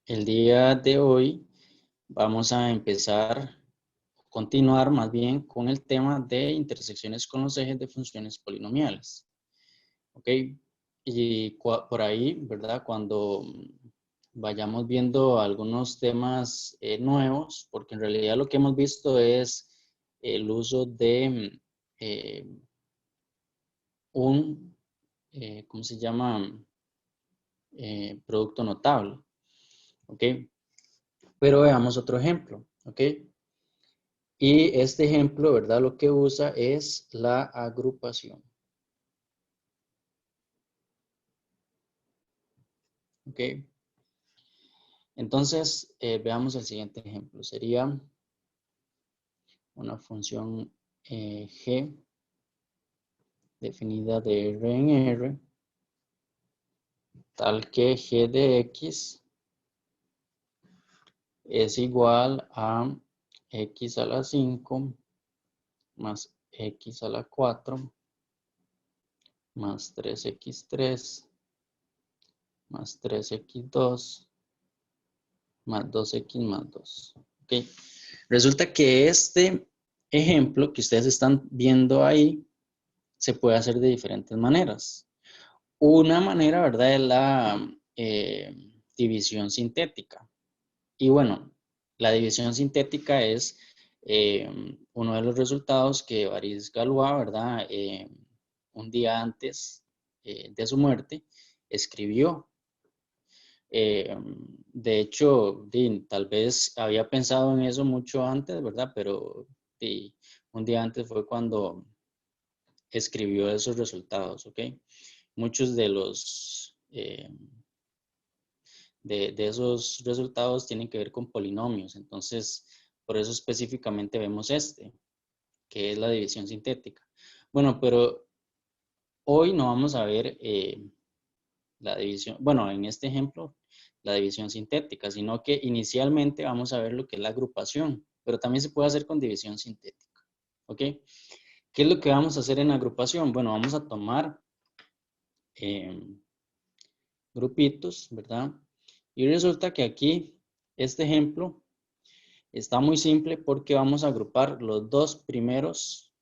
El día de hoy vamos a continuar más bien con el tema de intersecciones con los ejes de funciones polinomiales. ¿Ok? Y por ahí, ¿verdad? Cuando vayamos viendo algunos temas nuevos, porque en realidad lo que hemos visto es el uso de eh, un, ¿cómo se llama? Producto notable. ¿Ok? Pero veamos otro ejemplo. ¿Ok? Y este ejemplo, ¿verdad? Lo que usa es la agrupación. ¿Ok? Entonces, veamos el siguiente ejemplo. Sería una función g definida de R en R, tal que g de x es igual a x a la 5 más x a la 4 más 3x3 más 3x2 más 2x más 2. ¿Ok? Resulta que este ejemplo que ustedes están viendo ahí se puede hacer de diferentes maneras. Una manera, ¿verdad?, es la división sintética. Y bueno, la división sintética es uno de los resultados que Évariste Galois, ¿verdad?, un día antes de su muerte, escribió. De hecho, tal vez había pensado en eso mucho antes, ¿verdad? Pero un día antes fue cuando escribió esos resultados, ¿ok? Muchos de los de esos resultados tienen que ver con polinomios, entonces por eso específicamente vemos este, que es la división sintética. Bueno, pero hoy no vamos a ver la división, bueno, en este ejemplo, la división sintética, sino que inicialmente vamos a ver lo que es la agrupación, pero también se puede hacer con división sintética, ¿ok? ¿Qué es lo que vamos a hacer en agrupación? Bueno, vamos a tomar grupitos, ¿verdad? Y resulta que aquí, este ejemplo está muy simple porque vamos a agrupar los dos primeros,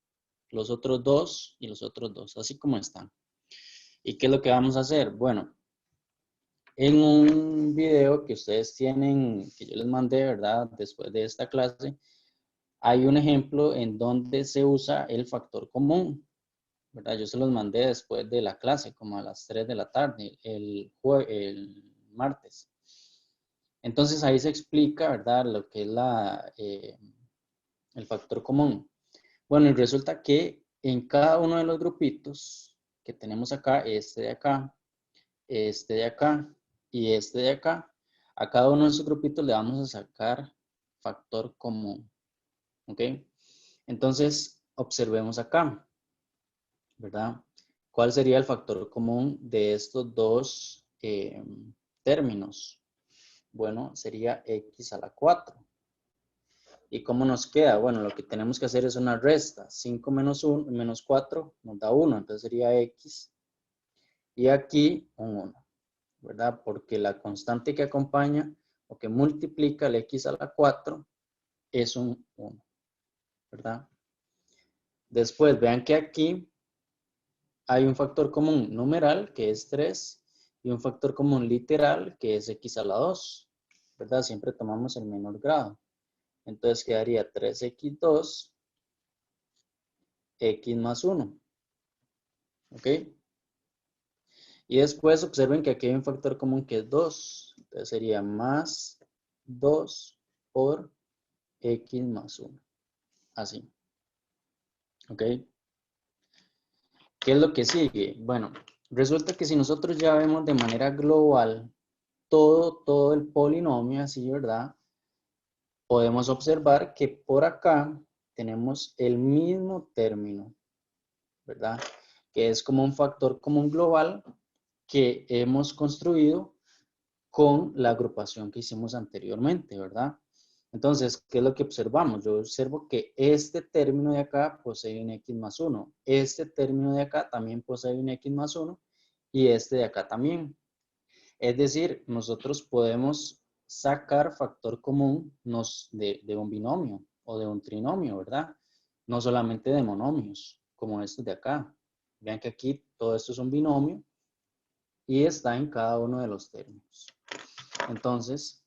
los otros dos y los otros dos, así como están. ¿Y qué es lo que vamos a hacer? Bueno, en un video que ustedes tienen, que yo les mandé, ¿verdad? Después de esta clase, hay un ejemplo en donde se usa el factor común, ¿verdad? Yo se los mandé después de la clase, como a las 3 de la tarde, el martes. Entonces ahí se explica, ¿verdad? Lo que es el factor común. Bueno, y resulta que en cada uno de los grupitos que tenemos acá, este de acá, este de acá y este de acá, a cada uno de esos grupitos le vamos a sacar factor común. ¿Ok? Entonces, observemos acá, ¿verdad? ¿Cuál sería el factor común de estos dos términos? Bueno, sería x a la 4. ¿Y cómo nos queda? Bueno, lo que tenemos que hacer es una resta. 5 menos 1, menos 4 nos da 1, entonces sería x. Y aquí un 1, ¿verdad? Porque la constante que acompaña o que multiplica el x a la 4 es un 1, ¿verdad? Después, vean que aquí hay un factor común numeral, que es 3, y un factor común literal, que es x a la 2, ¿verdad? Siempre tomamos el menor grado. Entonces quedaría 3x2, x más 1, ¿ok? Y después observen que aquí hay un factor común que es 2. Entonces sería más 2 por x más 1. Así. ¿Ok? ¿Qué es lo que sigue? Bueno, resulta que si nosotros ya vemos de manera global todo el polinomio así, ¿verdad? Podemos observar que por acá tenemos el mismo término, ¿verdad? Que es como un factor común global que hemos construido con la agrupación que hicimos anteriormente, ¿verdad? Entonces, ¿qué es lo que observamos? Yo observo que este término de acá posee un x más 1, este término de acá también posee un x más 1 y este de acá también. Es decir, nosotros podemos sacar factor común de un binomio o de un trinomio, ¿verdad? No solamente de monomios, como estos de acá. Vean que aquí todo esto es un binomio y está en cada uno de los términos. Entonces,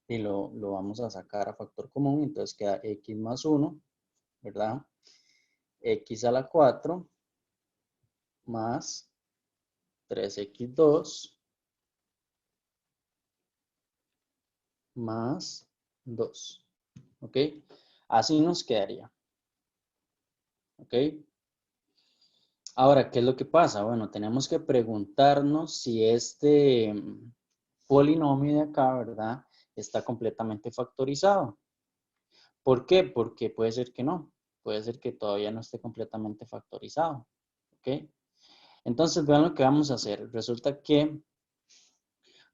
y lo vamos a sacar a factor común, entonces queda x más 1, ¿verdad? X a la 4 más 3x2 más 2, ¿ok? Así nos quedaría, ¿ok? Ahora, ¿qué es lo que pasa? Bueno, tenemos que preguntarnos si este polinomio de acá, ¿verdad? Está completamente factorizado. ¿Por qué? Porque puede ser que no. Puede ser que todavía no esté completamente factorizado, ¿ok? Entonces, vean lo que vamos a hacer. Resulta que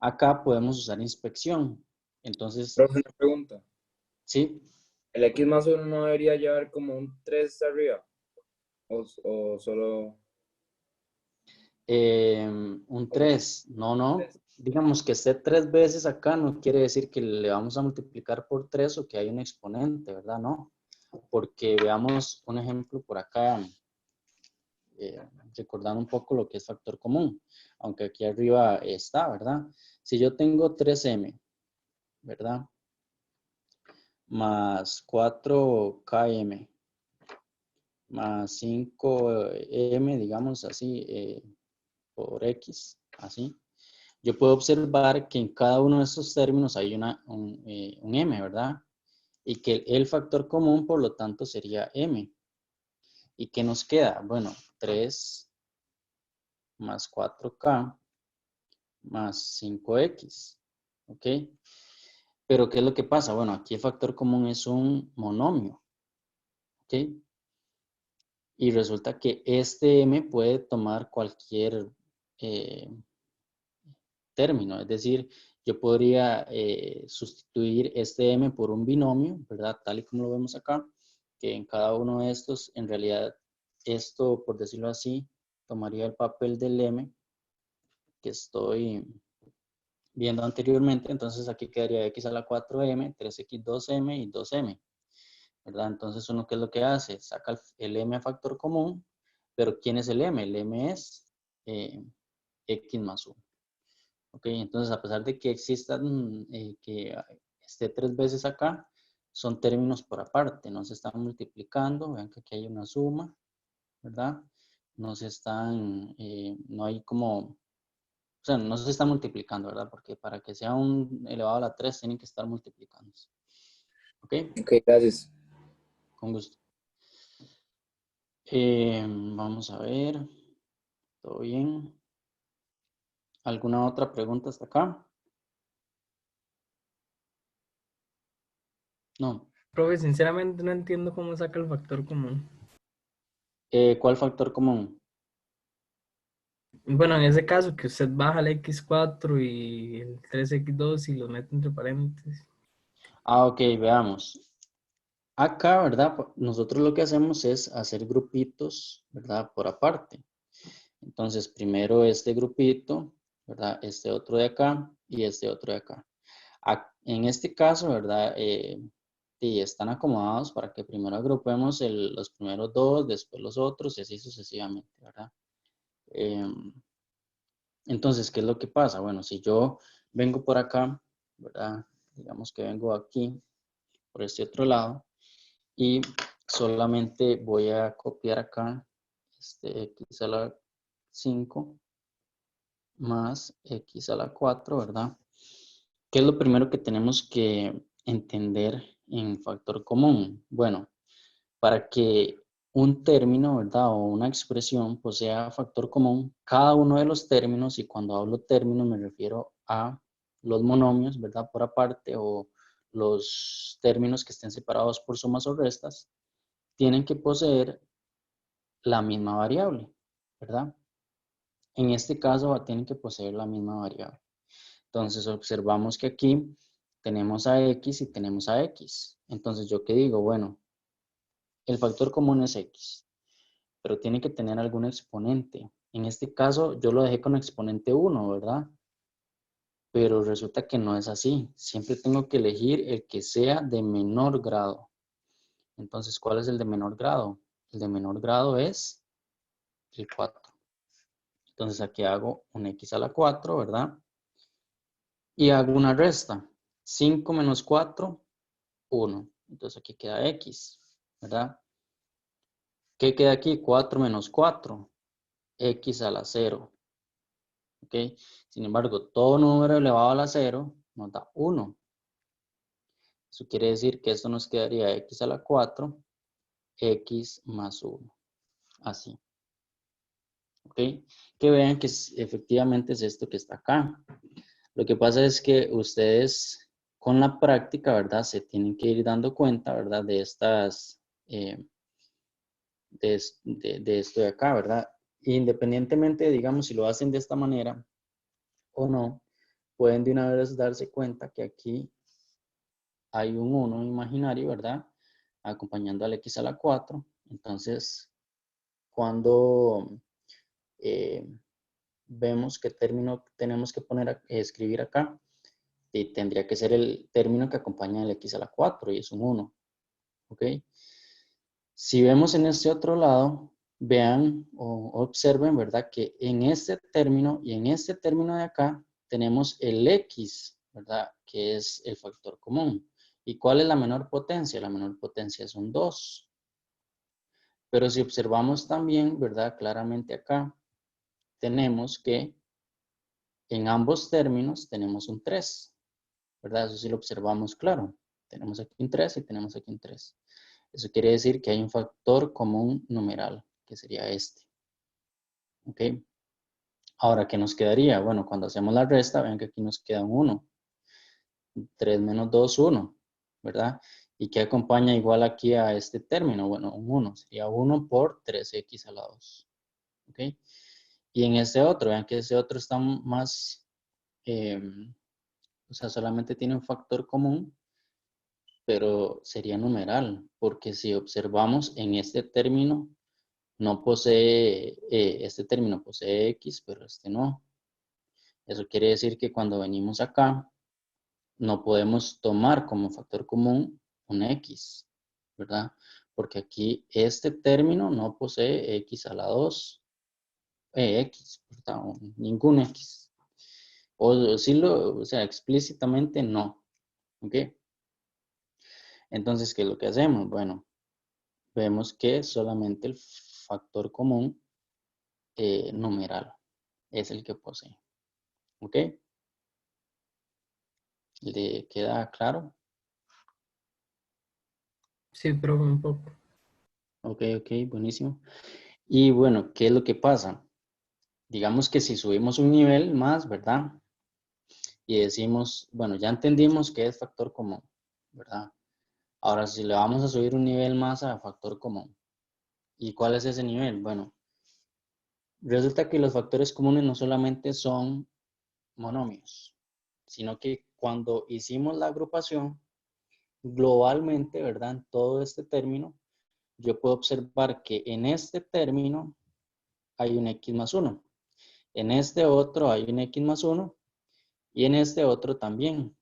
acá podemos usar inspección. Entonces, Profe, una pregunta. sí, ¿El x más 1 no debería llevar como un 3 arriba? O solo... un 3, no. Digamos que esté 3 veces acá no quiere decir que le vamos a multiplicar por 3 o que hay un exponente, ¿verdad? No, porque veamos un ejemplo por acá, eh, recordando un poco lo que es factor común, aunque aquí arriba está, ¿verdad? Si yo tengo 3m, ¿verdad? Más 4km, más 5m, digamos así, por x, así. Yo puedo observar que en cada uno de estos términos hay un m, ¿verdad? Y que el factor común, por lo tanto, sería m. ¿Y qué nos queda? Bueno, 3 más 4k más 5x, ¿ok? Pero ¿qué es lo que pasa? Bueno, aquí el factor común es un monomio, ¿ok? Y resulta que este m puede tomar cualquier eh, término, es decir, yo podría sustituir este m por un binomio, ¿verdad? Tal y como lo vemos acá, que en cada uno de estos, en realidad, esto, por decirlo así, tomaría el papel del m que estoy viendo anteriormente, entonces aquí quedaría x a la 4m, 3x2m y 2m, ¿verdad? Entonces uno, ¿qué es lo que hace? Saca el m a factor común, pero ¿quién es el m? El m es x más 1. Ok, entonces a pesar de que existan, que esté 3 veces acá, son términos por aparte, no se están multiplicando, vean que aquí hay una suma, ¿verdad? No se están, no hay como, o sea, no se está multiplicando, ¿verdad? Porque para que sea un elevado a la 3 tienen que estar multiplicándose. ¿Ok? Ok, gracias. Con gusto. Vamos a ver, ¿todo bien? ¿Alguna otra pregunta hasta acá? No. Profe, sinceramente no entiendo cómo saca el factor común. ¿Cuál factor común? Bueno, en ese caso que usted baja el x4 y el 3x2 y los mete entre paréntesis. Ah, ok, veamos. Acá, ¿verdad? Nosotros lo que hacemos es hacer grupitos, ¿verdad? Por aparte. Entonces, primero este grupito, ¿verdad? Este otro de acá y este otro de acá. En este caso, ¿verdad? Sí, están acomodados para que primero agrupemos los primeros dos, después los otros y así sucesivamente, ¿verdad? Entonces, ¿qué es lo que pasa? Bueno, si yo vengo por acá, ¿verdad? Digamos que vengo aquí, por este otro lado, y solamente voy a copiar acá este x a la 5 más x a la 4, ¿verdad? ¿Qué es lo primero que tenemos que entender en factor común? Bueno, para que un término, ¿verdad? O una expresión posea factor común, cada uno de los términos, y cuando hablo términos me refiero a los monomios, ¿verdad? Por aparte, o los términos que estén separados por sumas o restas, tienen que poseer la misma variable, ¿verdad? En este caso tienen que poseer la misma variable. Entonces observamos que aquí tenemos a x y tenemos a x. Entonces yo qué digo, bueno, el factor común es x, pero tiene que tener algún exponente. En este caso yo lo dejé con exponente 1, ¿verdad? pero resulta que no es así. Siempre tengo que elegir el que sea de menor grado. Entonces, ¿cuál es el de menor grado? El de menor grado es el 4. Entonces, aquí hago un x a la 4, ¿verdad? Y hago una resta. 5 menos 4, 1. Entonces, aquí queda x, ¿verdad? ¿Qué queda aquí? 4 menos 4, x a la 0. ¿Ok? Sin embargo, todo número elevado a la 0 nos da 1. Eso quiere decir que esto nos quedaría x a la 4, x más 1. Así. ¿Ok? Que vean que efectivamente es esto que está acá. Lo que pasa es que ustedes con la práctica, ¿verdad? Se tienen que ir dando cuenta, ¿verdad? De estas, de esto de acá, ¿verdad? Independientemente, digamos, si lo hacen de esta manera o no, pueden de una vez darse cuenta que aquí hay un 1 imaginario, ¿verdad? Acompañando al x a la 4. Entonces, cuando vemos qué término tenemos que escribir acá, y tendría que ser el término que acompaña al x a la 4 y es un 1. ¿Ok? Si vemos en este otro lado, vean o observen, ¿verdad? Que en este término y en este término de acá tenemos el x, ¿verdad? Que es el factor común. ¿Y cuál es la menor potencia? La menor potencia es un 2. Pero si observamos también, ¿verdad? Claramente acá tenemos que en ambos términos tenemos un 3, ¿verdad? Eso sí lo observamos claro. Tenemos aquí un 3 y tenemos aquí un 3. Eso quiere decir que hay un factor común numeral, que sería este. ¿Ok? Ahora, ¿qué nos quedaría? Bueno, cuando hacemos la resta, vean que aquí nos queda un 1. 3 menos 2, 1, ¿verdad? ¿Y qué acompaña igual aquí a este término? Bueno, un 1. Sería 1 por 3x a la 2. ¿Ok? Y en este otro, vean que ese otro está más, o sea, solamente tiene un factor común, pero sería numeral, porque si observamos en este término, no posee, este término posee x, pero este no. Eso quiere decir que cuando venimos acá, no podemos tomar como factor común un x, ¿verdad? Porque aquí este término no posee x a la 2, x, ¿verdad? Ningún x. O decirlo, o sea, explícitamente no, ¿ok? Entonces, ¿qué es lo que hacemos? Bueno, vemos que solamente el factor común numeral es el que posee, ¿ok? ¿Le queda claro? Sí, pero un poco. Ok, buenísimo. Y bueno, ¿qué es lo que pasa? Digamos que si subimos un nivel más, ¿verdad? Y decimos, bueno, ya entendimos qué es factor común, ¿verdad? Ahora, si le vamos a subir un nivel más a factor común, ¿y cuál es ese nivel? Bueno, resulta que los factores comunes no solamente son monomios, sino que cuando hicimos la agrupación, globalmente, ¿verdad? En todo este término, yo puedo observar que en este término hay un x más 1. En este otro hay un x más 1 y en este otro también.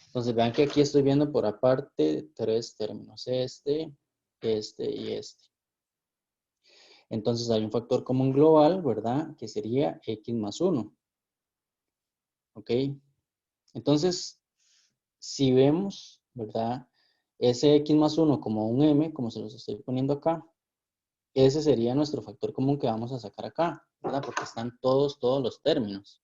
Entonces vean que aquí estoy viendo por aparte tres términos, este y este. Entonces hay un factor común global, ¿verdad? Que sería x más 1. ¿Ok? Entonces, si vemos, ¿verdad? Ese x más 1 como un m, como se los estoy poniendo acá, ese sería nuestro factor común que vamos a sacar acá, ¿verdad? Porque están todos los términos.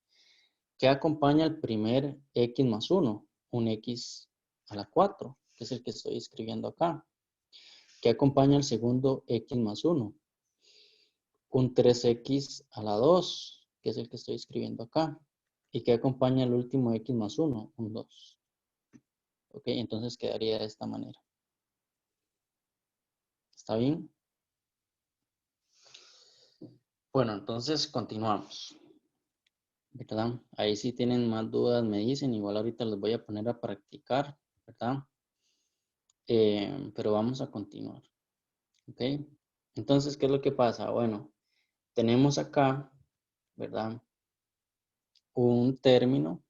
¿Qué acompaña el primer x más 1? Un x a la 4, que es el que estoy escribiendo acá. ¿Qué acompaña el segundo x más 1? Un 3x a la 2, que es el que estoy escribiendo acá. ¿Y qué acompaña el último x más 1? Un 2. ¿Ok? Entonces quedaría de esta manera. ¿Está bien? Bueno, entonces continuamos. ¿Verdad? Ahí si tienen más dudas me dicen. Igual ahorita les voy a poner a practicar, ¿verdad? Pero vamos a continuar. ¿Ok? Entonces, ¿qué es lo que pasa? Bueno, tenemos acá, ¿verdad? Un término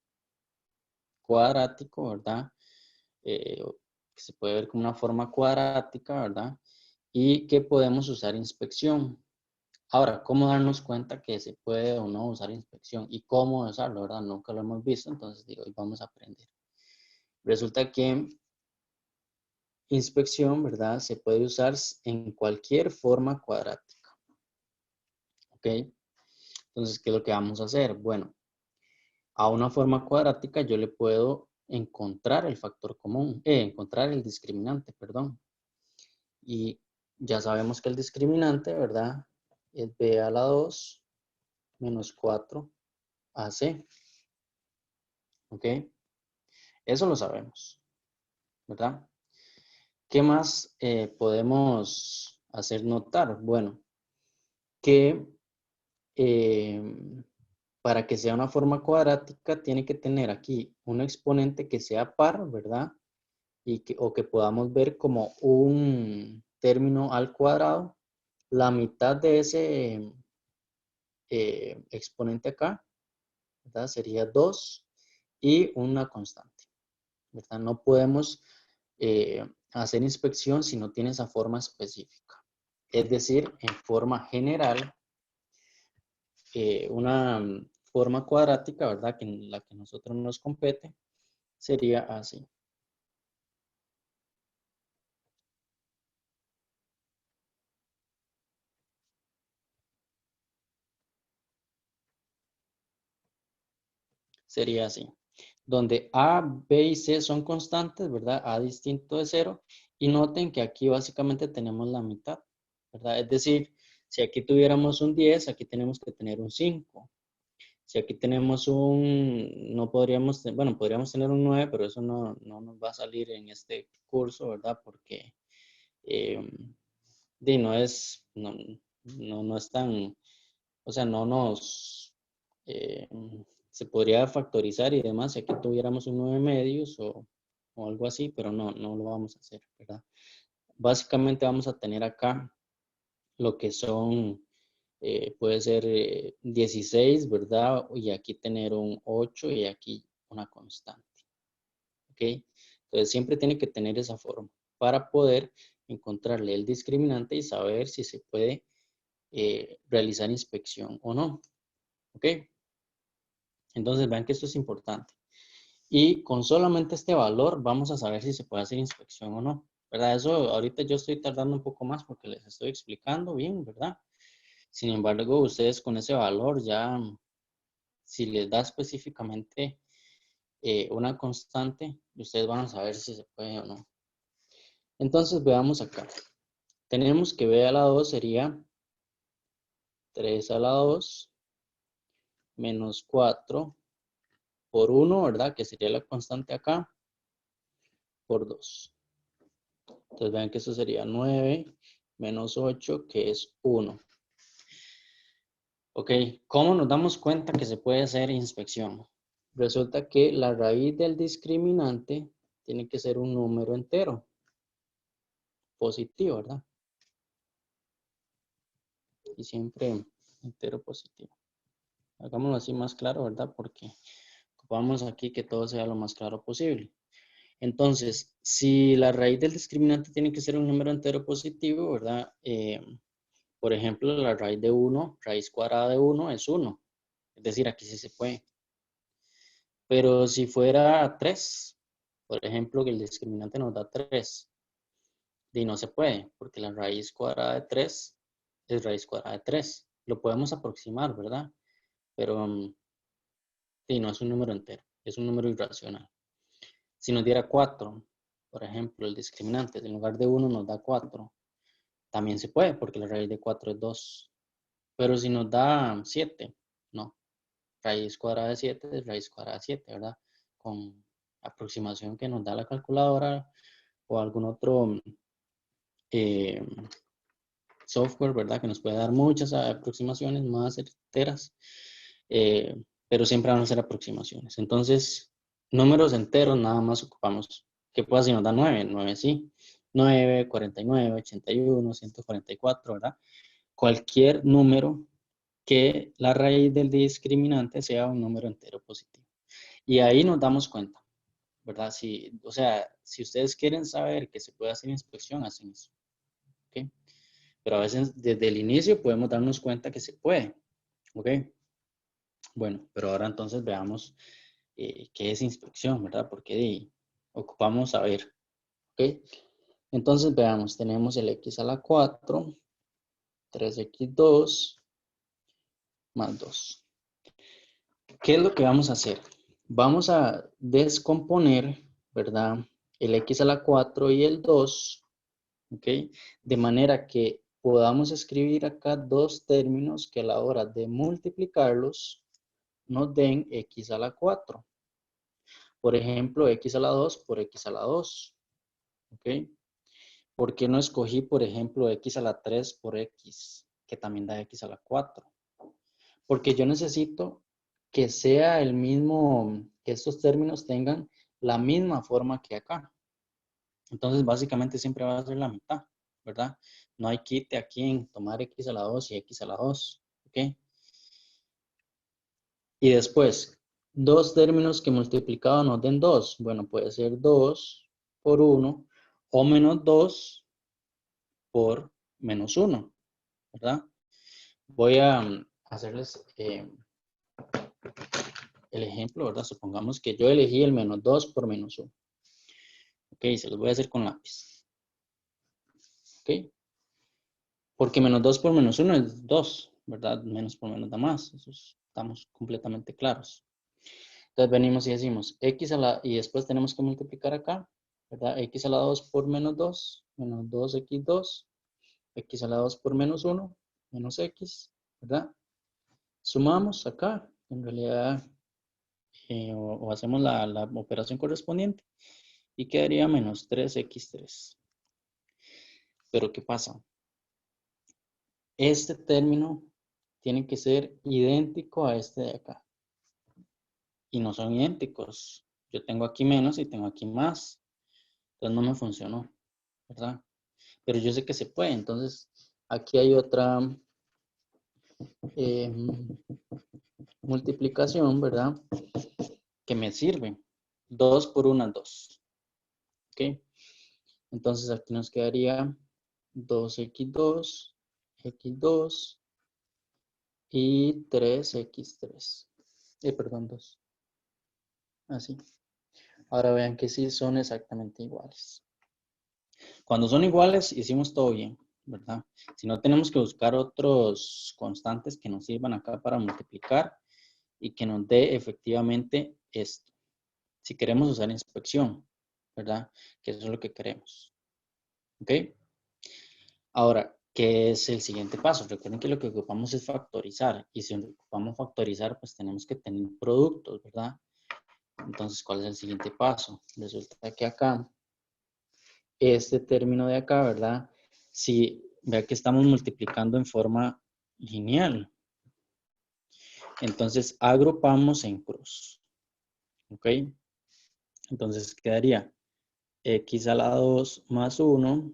cuadrático, ¿verdad? Que se puede ver como una forma cuadrática, ¿verdad? Y que podemos usar inspección. Ahora, ¿cómo darnos cuenta que se puede o no usar inspección? ¿Y cómo usarlo, verdad? Nunca lo hemos visto, entonces digo, hoy vamos a aprender. Resulta que inspección, ¿verdad? Se puede usar en cualquier forma cuadrática. ¿Ok? Entonces, ¿qué es lo que vamos a hacer? Bueno, a una forma cuadrática yo le puedo encontrar el factor común, encontrar el discriminante, perdón. Y ya sabemos que el discriminante, ¿verdad? Es b a la 2 menos 4ac. ¿Ok? Eso lo sabemos, ¿verdad? ¿Qué más podemos hacer notar? Bueno, que para que sea una forma cuadrática tiene que tener aquí un exponente que sea par, ¿verdad? O que podamos ver como un término al cuadrado. La mitad de ese exponente acá, ¿verdad? Sería 2 y una constante, ¿verdad? No podemos hacer inspección si no tiene esa forma específica. Es decir, en forma general, una forma cuadrática, ¿verdad? Que en la que nosotros nos compete, sería así. Sería así. Donde A, B y C son constantes, ¿verdad? A distinto de 0. Y noten que aquí básicamente tenemos la mitad, ¿verdad? Es decir, si aquí tuviéramos un 10, aquí tenemos que tener un 5. Si aquí tenemos no podríamos, bueno, podríamos tener un 9, pero eso no nos va a salir en este curso, ¿verdad? Porque no es tan, o sea, no nos, eh, se podría factorizar y demás si aquí tuviéramos un 9 medios o algo así, pero no lo vamos a hacer, ¿verdad? Básicamente vamos a tener acá lo que son, puede ser 16, ¿verdad? Y aquí tener un 8 y aquí una constante, ¿ok? Entonces siempre tiene que tener esa forma para poder encontrarle el discriminante y saber si se puede realizar inspección o no, ¿ok? Entonces vean que esto es importante. Y con solamente este valor vamos a saber si se puede hacer inspección o no, ¿verdad? Eso ahorita yo estoy tardando un poco más porque les estoy explicando bien, ¿verdad? Sin embargo, ustedes con ese valor ya, si les da específicamente una constante, ustedes van a saber si se puede o no. Entonces veamos acá. Tenemos que b a la 2 sería 3 a la 2 menos 4 por 1, ¿verdad? Que sería la constante acá, por 2. Entonces vean que eso sería 9 menos 8, que es 1. Ok, ¿cómo nos damos cuenta que se puede hacer inspección? Resulta que la raíz del discriminante tiene que ser un número entero, positivo, ¿verdad? Y siempre entero positivo. Hagámoslo así más claro, ¿verdad? Porque ocupamos aquí que todo sea lo más claro posible. Entonces, si la raíz del discriminante tiene que ser un número entero positivo, ¿verdad? Por ejemplo, la raíz de 1, raíz cuadrada de 1 es 1. Es decir, aquí sí se puede. Pero si fuera 3, por ejemplo, que el discriminante nos da 3, y no se puede, porque la raíz cuadrada de 3 es raíz cuadrada de 3. Lo podemos aproximar, ¿verdad? Pero no es un número entero, es un número irracional. Si nos diera 4, por ejemplo, el discriminante en lugar de 1 nos da 4, también se puede, porque la raíz de 4 es 2. Pero si nos da 7, no. Raíz cuadrada de 7 es raíz cuadrada de 7, ¿verdad? Con aproximación que nos da la calculadora o algún otro software, ¿verdad? Que nos puede dar muchas aproximaciones más certeras, pero siempre van a ser aproximaciones. Entonces, números enteros nada más ocupamos. ¿Qué pasa si nos da 9? 9 sí. 9, 49, 81, 144, ¿verdad? Cualquier número que la raíz del discriminante sea un número entero positivo. Y ahí nos damos cuenta. ¿verdad? O sea, si ustedes quieren saber que se puede hacer inspección, hacen eso. ¿Ok? Pero a veces desde el inicio podemos darnos cuenta que se puede. ¿Ok? Bueno, pero ahora entonces veamos qué es inspección, ¿verdad? Porque ocupamos saber. ¿Ok? Entonces veamos, tenemos el x a la 4, 3x2 más 2. ¿Qué es lo que vamos a hacer? Vamos a descomponer, ¿verdad? El x a la 4 y el 2, ¿ok? De manera que podamos escribir acá dos términos que a la hora de multiplicarlos nos den x a la 4. Por ejemplo, x a la 2 por x a la 2, ¿ok? ¿Por qué no escogí, por ejemplo, x a la 3 por x, que también da x a la 4? Porque yo necesito que sea el mismo, que estos términos tengan la misma forma que acá. Entonces, básicamente siempre va a ser la mitad, ¿verdad? No hay quite aquí en tomar x a la 2 y x a la 2, ¿ok? Y después, dos términos que multiplicados nos den 2. Bueno, puede ser 2 por 1 o menos 2 por menos 1, ¿verdad? Voy a hacerles el ejemplo, ¿verdad? Supongamos que yo elegí el menos 2 por menos 1. Ok, se los voy a hacer con lápiz. Ok, porque menos 2 por menos 1 es 2, ¿verdad? Menos por menos da más. Eso estamos completamente claros. Entonces venimos y decimos x a la, y después tenemos que multiplicar acá, ¿verdad? X a la 2 por menos 2, menos 2x2, x a la 2 por menos 1, menos x, ¿verdad? Sumamos acá, en realidad, o hacemos la operación correspondiente, y quedaría menos 3x3. Pero ¿qué pasa? Este término tiene que ser idéntico a este de acá. Y no son idénticos. Yo tengo aquí menos y tengo aquí más. Entonces no me funcionó, ¿verdad? Pero yo sé que se puede. Entonces aquí hay otra multiplicación, ¿verdad? Que me sirve. 2 por 1 es 2. ¿Ok? Entonces aquí nos quedaría 2x2, x2 y 3x3. Perdón, 2. Así. Ahora vean que sí son exactamente iguales. Cuando son iguales, hicimos todo bien, ¿verdad? Si no, tenemos que buscar otros constantes que nos sirvan acá para multiplicar y que nos dé efectivamente esto. Si queremos usar inspección, ¿verdad? Que eso es lo que queremos. ¿Ok? Ahora, ¿qué es el siguiente paso? Recuerden que lo que ocupamos es factorizar. Y si ocupamos factorizar, pues tenemos que tener productos, ¿verdad? Entonces, ¿cuál es el siguiente paso? Resulta que acá, este término de acá, ¿verdad? Si vea que estamos multiplicando en forma lineal. Entonces, agrupamos en cruz. ¿Ok? Entonces, quedaría x a la 2 más 1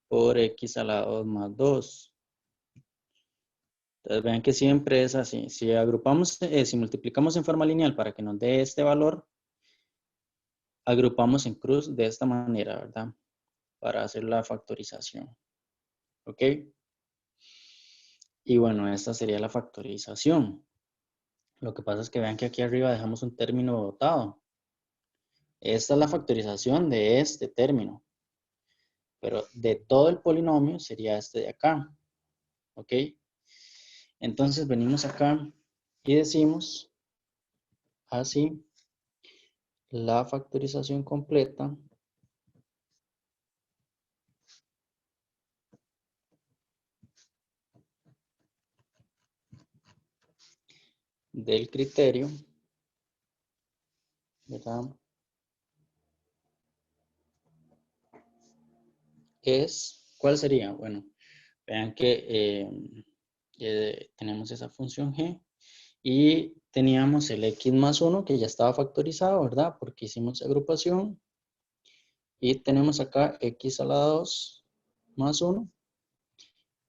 por x a la 2 más 2. Entonces, vean que siempre es así. Si agrupamos, si multiplicamos en forma lineal para que nos dé este valor, agrupamos en cruz de esta manera, ¿verdad? Para hacer la factorización. ¿Ok? Y bueno, esta sería la factorización. Lo que pasa es que vean que aquí arriba dejamos un término botado. Esta es la factorización de este término. Pero de todo el polinomio sería este de acá. ¿Ok? Entonces venimos acá y decimos así la factorización completa del criterio, ¿verdad? ¿Cuál sería? Bueno, vean que tenemos esa función g y teníamos el x más 1 que ya estaba factorizado, ¿verdad? Porque hicimos agrupación. Y tenemos acá x a la 2 más 1,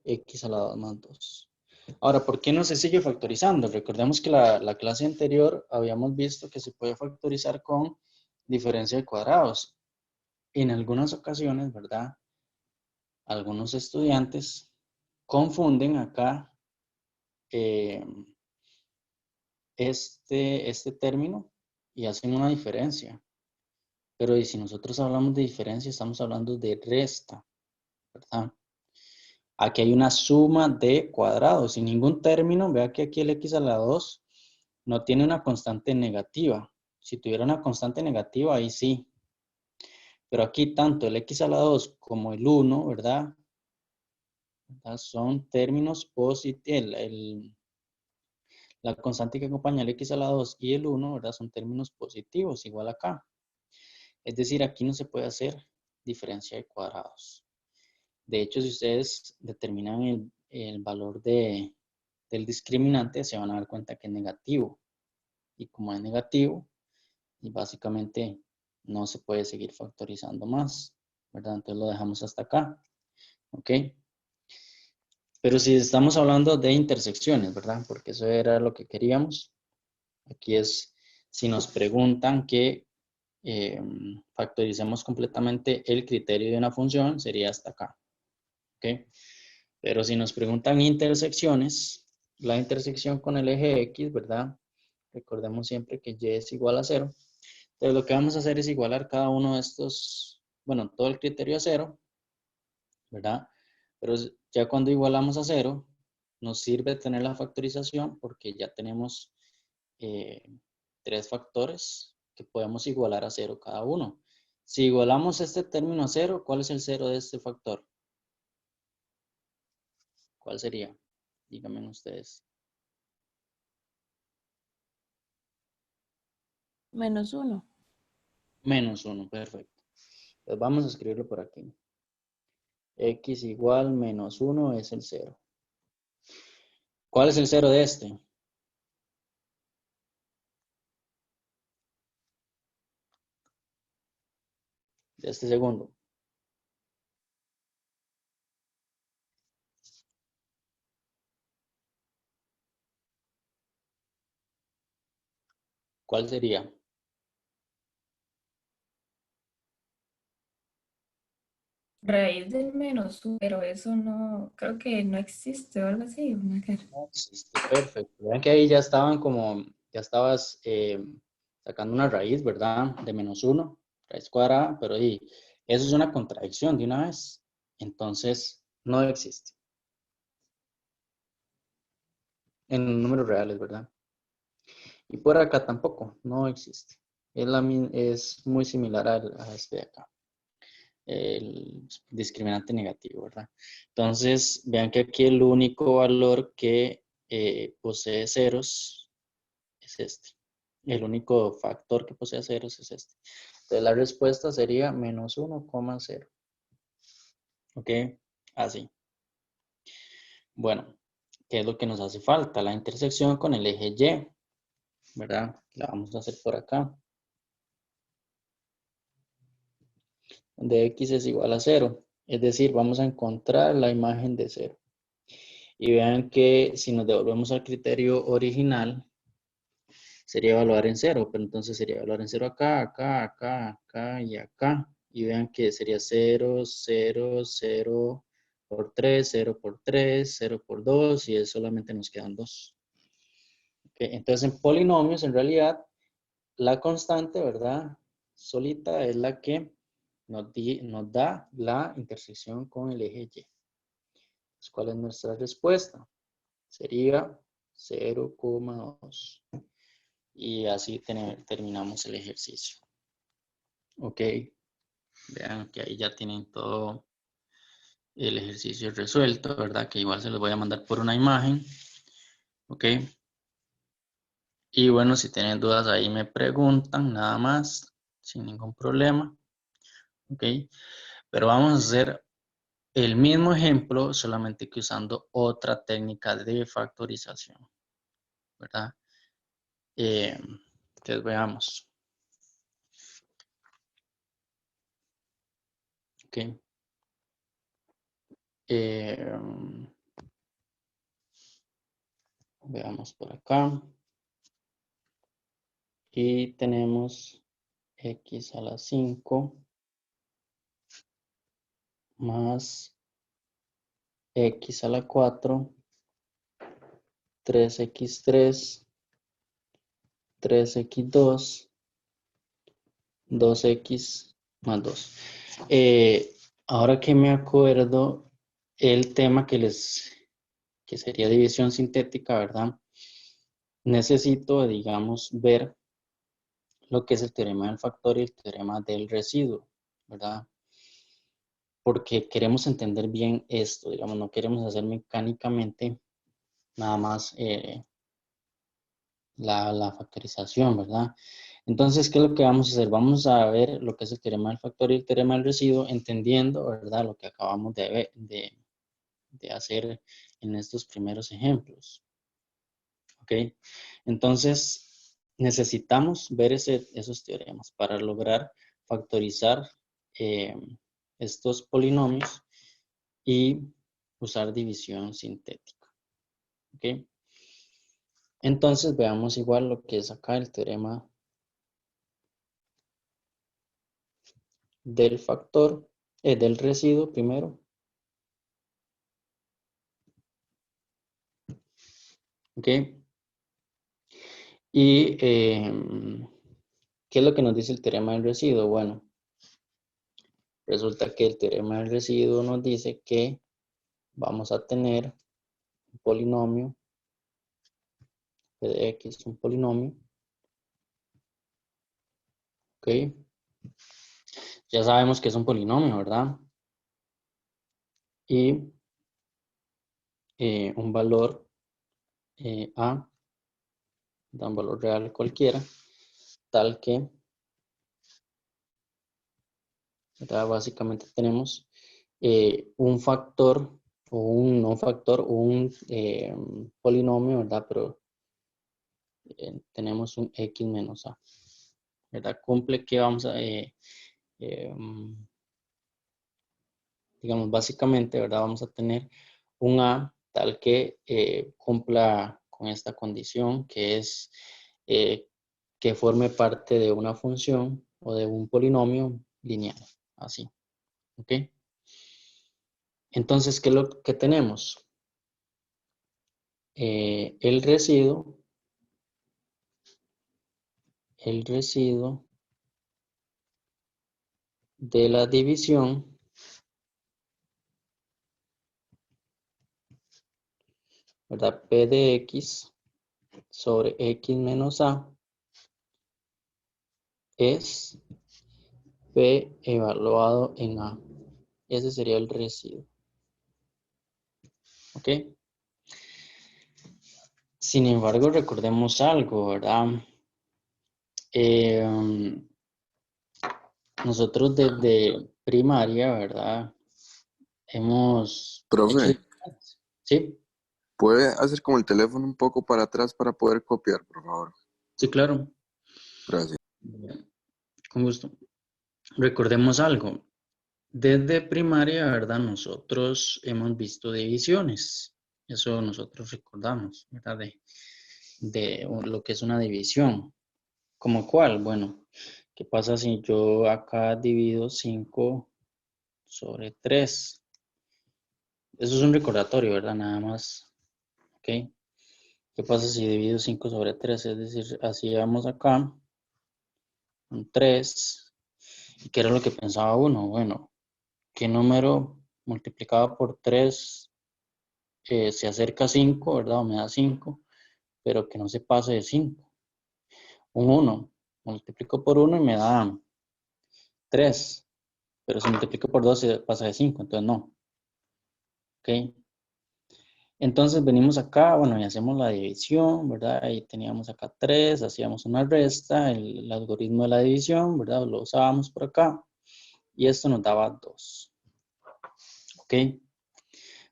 x a la 2 más 2. Ahora, ¿por qué no se sigue factorizando? Recordemos que la clase anterior habíamos visto que se puede factorizar con diferencia de cuadrados. En algunas ocasiones, ¿verdad? Algunos estudiantes confunden acá eh, este término y hacen una diferencia. Pero y si nosotros hablamos de diferencia, estamos hablando de resta, ¿verdad? Aquí hay una suma de cuadrados. Sin ningún término, vea que aquí el x a la 2 no tiene una constante negativa. Si tuviera una constante negativa, ahí sí. Pero aquí tanto el x a la 2 como el 1, ¿verdad? Son términos positivos. La constante que acompaña el x a la 2 y el 1, ¿verdad? Son términos positivos, igual acá. Es decir, aquí no se puede hacer diferencia de cuadrados. De hecho, si ustedes determinan el valor del discriminante, se van a dar cuenta que es negativo. Y como es negativo, y básicamente no se puede seguir factorizando más, ¿verdad? Entonces lo dejamos hasta acá, ¿ok? Pero si estamos hablando de intersecciones, ¿verdad? Porque eso era lo que queríamos. Aquí es, si nos preguntan que factoricemos completamente el criterio de una función, sería hasta acá, ¿ok? Pero si nos preguntan intersecciones, la intersección con el eje X, ¿verdad? Recordemos siempre que Y es igual a 0. Entonces lo que vamos a hacer es igualar cada uno de estos, bueno, todo el criterio a 0, ¿verdad? Pero ya cuando igualamos a 0, nos sirve tener la factorización porque ya tenemos 3 factores que podemos igualar a 0 cada uno. Si igualamos este término a 0, ¿cuál es el 0 de este factor? ¿Cuál sería? Díganme ustedes. -1. Menos 1, perfecto. Entonces vamos a escribirlo por aquí. X igual menos 1 es el 0. ¿Cuál es el 0 de este? De este segundo. ¿Cuál sería? Raíz del -1, pero eso no, creo que no existe o algo así. No existe, perfecto. Vean que ahí ya estaban como, ya estabas sacando una raíz, ¿verdad? De menos 1, raíz cuadrada, pero ahí, eso es una contradicción de una vez. Entonces, no existe. En números reales, ¿verdad? Y por acá tampoco, no existe. Es muy similar a este de acá. El discriminante negativo, ¿verdad? Entonces, vean que aquí el único valor que posee ceros es este. El único factor que posee ceros es este. Entonces, la respuesta sería menos 1,0. ¿Ok? Así. Bueno, ¿qué es lo que nos hace falta? La intersección con el eje Y, ¿verdad? La vamos a hacer por acá. Donde X es igual a 0. Es decir, vamos a encontrar la imagen de 0. Y vean que si nos devolvemos al criterio original, sería evaluar en 0, pero entonces sería evaluar en 0 acá, acá, acá, acá y acá. Y vean que sería 0, 0, 0 por 3, 0 por 3, 0 por 2 y solamente nos quedan 2. Okay, entonces en polinomios, en realidad, la constante, ¿verdad? Solita es la que nos da la intersección con el eje Y. Entonces, ¿cuál es nuestra respuesta? Sería 0,2. Y así terminamos el ejercicio. Ok, vean que ahí ya tienen todo el ejercicio resuelto, ¿verdad? Que igual se los voy a mandar por una imagen. Ok. Y bueno, si tienen dudas ahí me preguntan, nada más, sin ningún problema. Ok. Pero vamos a hacer el mismo ejemplo, solamente que usando otra técnica de factorización, ¿verdad? Entonces veamos. Ok. Veamos por acá. Y tenemos x a la 5 más x a la 4, 3x3, 3x2, 2x más 2. Ahora que me acuerdo, el tema que sería división sintética, ¿verdad? Necesito, digamos, ver lo que es el teorema del factor y el teorema del residuo, ¿verdad? Porque queremos entender bien esto, digamos, no queremos hacer mecánicamente nada más la factorización, ¿verdad? Entonces, ¿qué es lo que vamos a hacer? Vamos a ver lo que es el teorema del factor y el teorema del residuo, entendiendo, ¿verdad? Lo que acabamos de hacer en estos primeros ejemplos. ¿Ok? Entonces, necesitamos ver esos teoremas para lograr factorizar estos polinomios y usar división sintética. ¿Ok? Entonces, veamos igual lo que es acá el teorema del factor, del residuo primero. ¿Ok? Y, ¿qué es lo que nos dice el teorema del residuo? Bueno, resulta que el teorema del residuo nos dice que vamos a tener un polinomio, p de x, un polinomio. ¿Ok? Ya sabemos que es un polinomio, ¿verdad? Y un valor a, da un valor real cualquiera, tal que, ¿verdad? Básicamente tenemos un factor o un no factor o un polinomio, ¿verdad? Pero tenemos un x menos a, ¿verdad? Cumple que vamos a, digamos, básicamente, ¿verdad? Vamos a tener un a tal que cumpla con esta condición, que es que forme parte de una función o de un polinomio lineal, así, ¿ok? Entonces, ¿qué es lo que tenemos? El residuo de la división ¿verdad? P de x sobre x menos a es P evaluado en a. Ese sería el residuo. ¿Ok? Sin embargo, recordemos algo, ¿verdad? Nosotros desde primaria, ¿verdad? Hemos hecho... Profe, Sí, ¿puede hacer como el teléfono un poco para atrás para poder copiar, por favor? sí, claro. Gracias. Con gusto. Recordemos algo. Desde primaria, ¿verdad? Nosotros hemos visto divisiones. Eso nosotros recordamos, ¿verdad? De lo que es una división. ¿Como cuál? Bueno, ¿qué pasa si yo acá divido 5 sobre 3? Eso es un recordatorio, ¿verdad? Nada más. ¿Ok? ¿Qué pasa si divido 5 sobre 3? Es decir, así vamos acá. Un 3. ¿Y qué era lo que pensaba uno? Bueno, ¿qué número multiplicado por 3 se acerca a 5, ¿verdad? O me da 5, pero que no se pase de 5. Un 1. Multiplico por 1 y me da 3. Pero si multiplico por 2 se pasa de 5, entonces no. ¿Ok? Entonces venimos acá, bueno, y hacemos la división, ¿verdad? Ahí teníamos acá 3, hacíamos una resta, el algoritmo de la división, ¿verdad? Lo usábamos por acá. Y esto nos daba 2. ¿Ok?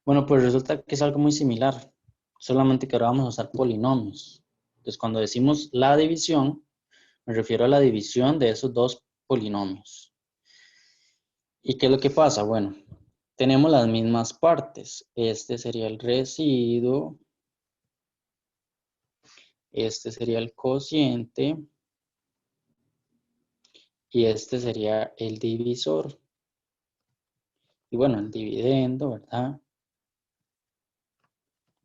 Bueno, pues resulta que es algo muy similar. Solamente que ahora vamos a usar polinomios. Entonces, cuando decimos la división, me refiero a la división de esos dos polinomios. ¿Y qué es lo que pasa? Bueno, tenemos las mismas partes. Este sería el residuo Este sería el cociente. Y este sería el divisor. Y bueno, el dividendo, ¿verdad?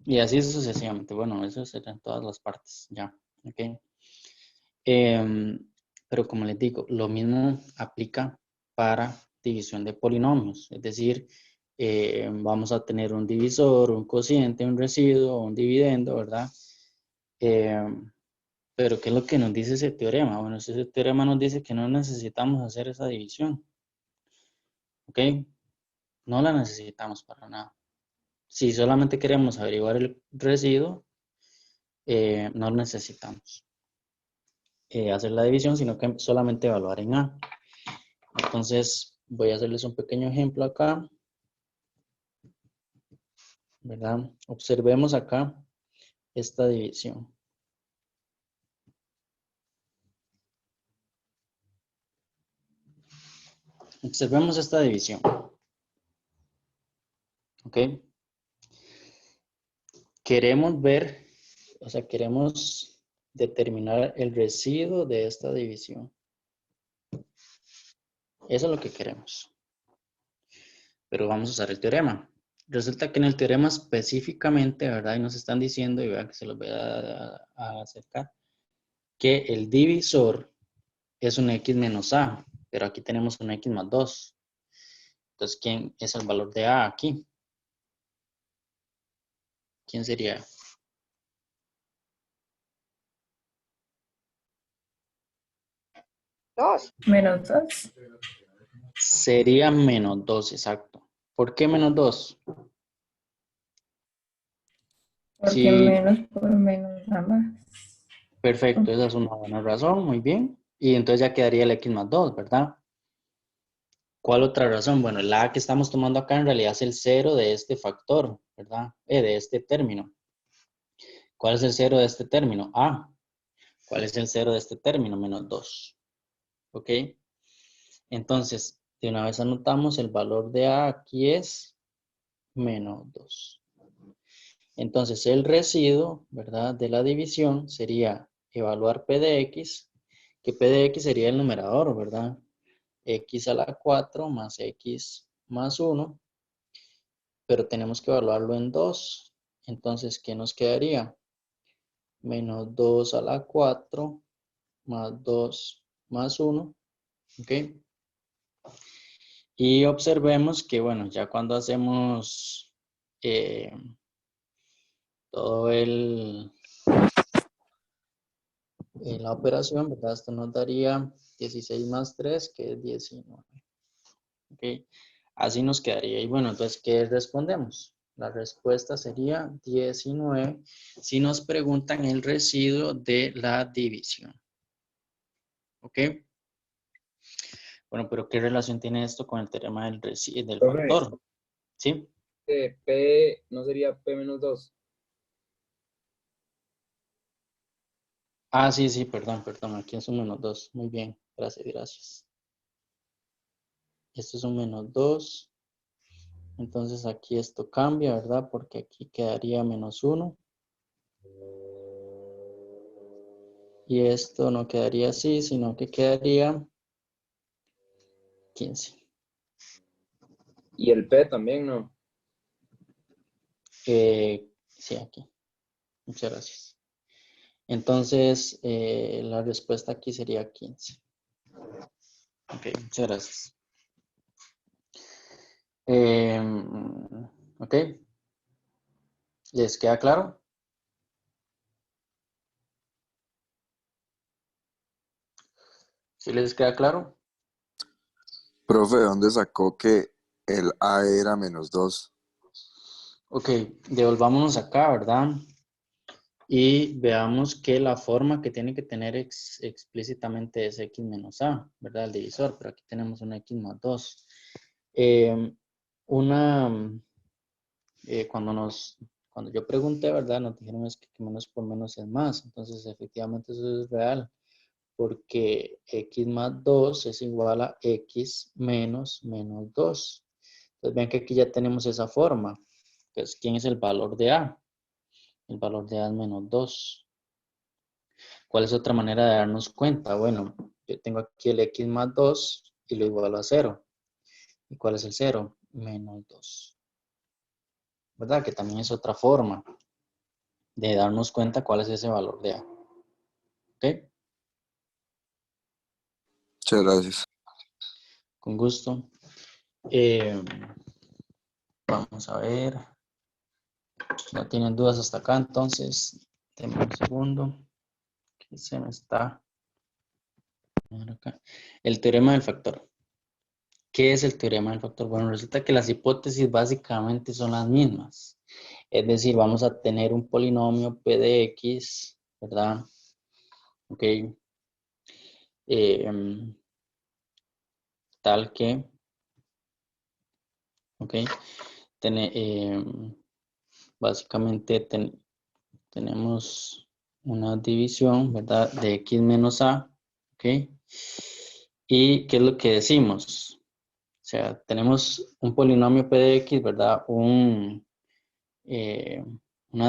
Y así sucesivamente. Bueno, eso serán todas las partes, ya. ¿Ok? Pero como les digo, lo mismo aplica para división de polinomios. Es decir, vamos a tener un divisor, un cociente, un residuo, un dividendo, ¿verdad? Pero ¿qué es lo que nos dice ese teorema? Bueno, ese teorema nos dice que no necesitamos hacer esa división. ¿Ok? No la necesitamos para nada. Si solamente queremos averiguar el residuo, no necesitamos hacer la división, sino que solamente evaluar en A. Entonces, voy a hacerles un pequeño ejemplo acá, ¿verdad? Observemos acá esta división. Observemos esta división. ¿Ok? Queremos ver, o sea, queremos determinar el residuo de esta división. Eso es lo que queremos. Pero vamos a usar el teorema. Resulta que en el teorema específicamente, ¿verdad? Y nos están diciendo, y vean que se los voy a acercar, que el divisor es un x menos a, pero aquí tenemos un x más 2. Entonces, ¿quién es el valor de a aquí? ¿Quién sería? Menos 2. Sería menos 2, exacto. ¿Por qué menos 2? Porque Sí, menos por menos da más. perfecto, esa es una buena razón, muy bien. Y entonces ya quedaría el x más 2, ¿verdad? ¿Cuál otra razón? Bueno, el a que estamos tomando acá en realidad es el cero de este factor, ¿verdad? De este término. ¿Cuál es el cero de este término? A. ¿Cuál es el cero de este término? Menos 2. ¿Ok? Entonces, de una vez anotamos el valor de a aquí es menos 2. Entonces, el residuo, ¿verdad? De la división sería evaluar P de X, que P de X sería el numerador, ¿verdad? X a la 4 más X más 1, pero tenemos que evaluarlo en 2. Entonces, ¿qué nos quedaría? Menos 2 a la 4 más 2 más 1, ¿ok? Y observemos que, bueno, ya cuando hacemos todo la operación, ¿verdad? Esto nos daría 16 más 3, que es 19. ¿Ok? Así nos quedaría. Y bueno, entonces, ¿qué respondemos? La respuesta sería 19 si nos preguntan el residuo de la división. ¿Ok? Bueno, pero ¿qué relación tiene esto con el teorema del Profe, factor? ¿Sí? P no sería P menos 2. Ah, sí, sí, perdón. Aquí es un menos 2. Muy bien. Gracias. Esto es un menos 2. Entonces aquí esto cambia, ¿verdad? Porque aquí quedaría menos 1. Y esto no quedaría así, sino que quedaría 15. Y el P también, ¿no? Sí, aquí. Muchas gracias. Entonces, la respuesta aquí sería 15. Ok, muchas gracias. Ok. ¿Les queda claro? ¿Sí les queda claro? Profe, ¿de dónde sacó que el A era menos 2? Ok, devolvámonos acá, ¿verdad? Y veamos que la forma que tiene que tener explícitamente es x menos a, ¿verdad? El divisor, pero aquí tenemos un x más 2. Cuando yo pregunté, ¿verdad? Nos dijeron es que menos por menos es más. Entonces, efectivamente eso es real, porque x más 2 es igual a x menos menos 2. Entonces, ven que aquí ya tenemos esa forma. Entonces, ¿quién es el valor de a? El valor de a es menos 2. ¿Cuál es otra manera de darnos cuenta? Bueno, yo tengo aquí el x más 2 y lo igualo a 0. ¿Y cuál es el 0? Menos 2. ¿Verdad? Que también es otra forma de darnos cuenta cuál es ese valor de A. ¿Ok? Muchas gracias. Con gusto. Vamos a ver. No tienen dudas hasta acá, entonces, denme un segundo. Que se me está. Acá. El teorema del factor. ¿Qué es el teorema del factor? Bueno, resulta que las hipótesis básicamente son las mismas. Es decir, vamos a tener un polinomio P de X, ¿verdad? Ok. Tal que, ok. Básicamente tenemos una división, ¿verdad? De X menos A, ok. ¿Y qué es lo que decimos? O sea, tenemos un polinomio P de X, ¿verdad? Una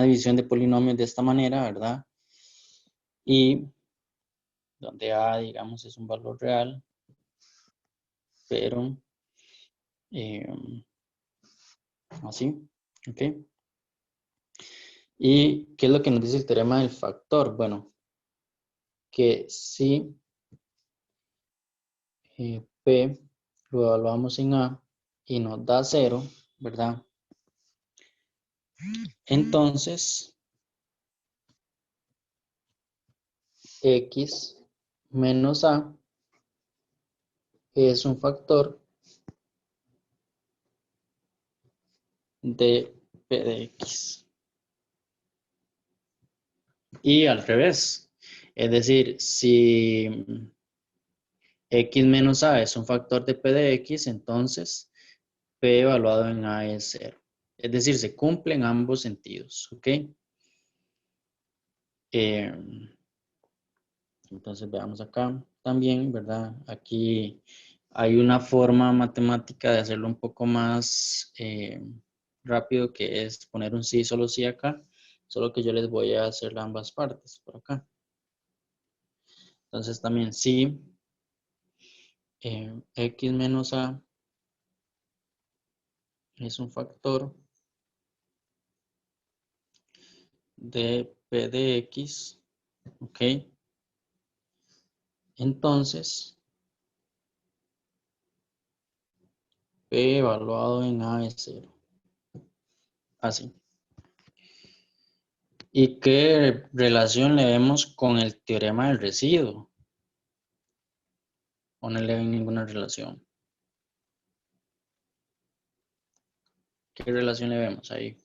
división de polinomios de esta manera, ¿verdad? Y donde A, digamos, es un valor real, pero así, ¿ok? ¿Y qué es lo que nos dice el teorema del factor? Bueno, que si P lo evaluamos en A y nos da 0, ¿verdad? Entonces, X menos A es un factor de P de X. Y al revés. Es decir, si X menos A es un factor de P de X, entonces P evaluado en A es 0. Es decir, se cumplen ambos sentidos, ¿ok? Entonces veamos acá también, ¿verdad? Aquí hay una forma matemática de hacerlo un poco más rápido, que es poner un sí, solo sí acá, solo que yo les voy a hacer ambas partes por acá. Entonces también sí, X menos A es un factor de P de X, ¿ok? Entonces, P evaluado en A es 0. Así. ¿Y qué relación le vemos con el teorema del residuo? ¿O no le ven ninguna relación? ¿Qué relación le vemos ahí?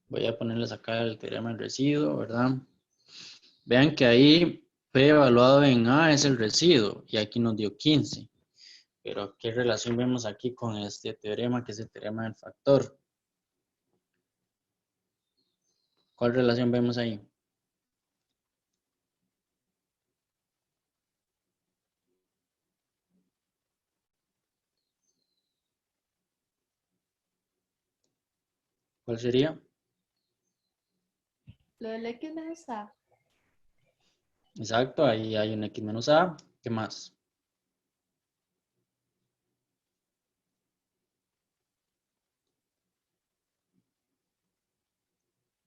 Voy a ponerles acá el teorema del residuo, ¿verdad? Vean que ahí P evaluado en A es el residuo y aquí nos dio 15. Pero ¿qué relación vemos aquí con este teorema, que es el teorema del factor? ¿Cuál relación vemos ahí? ¿Cuál sería? Lo del X menos A. Exacto, ahí hay un X menos A. ¿Qué más?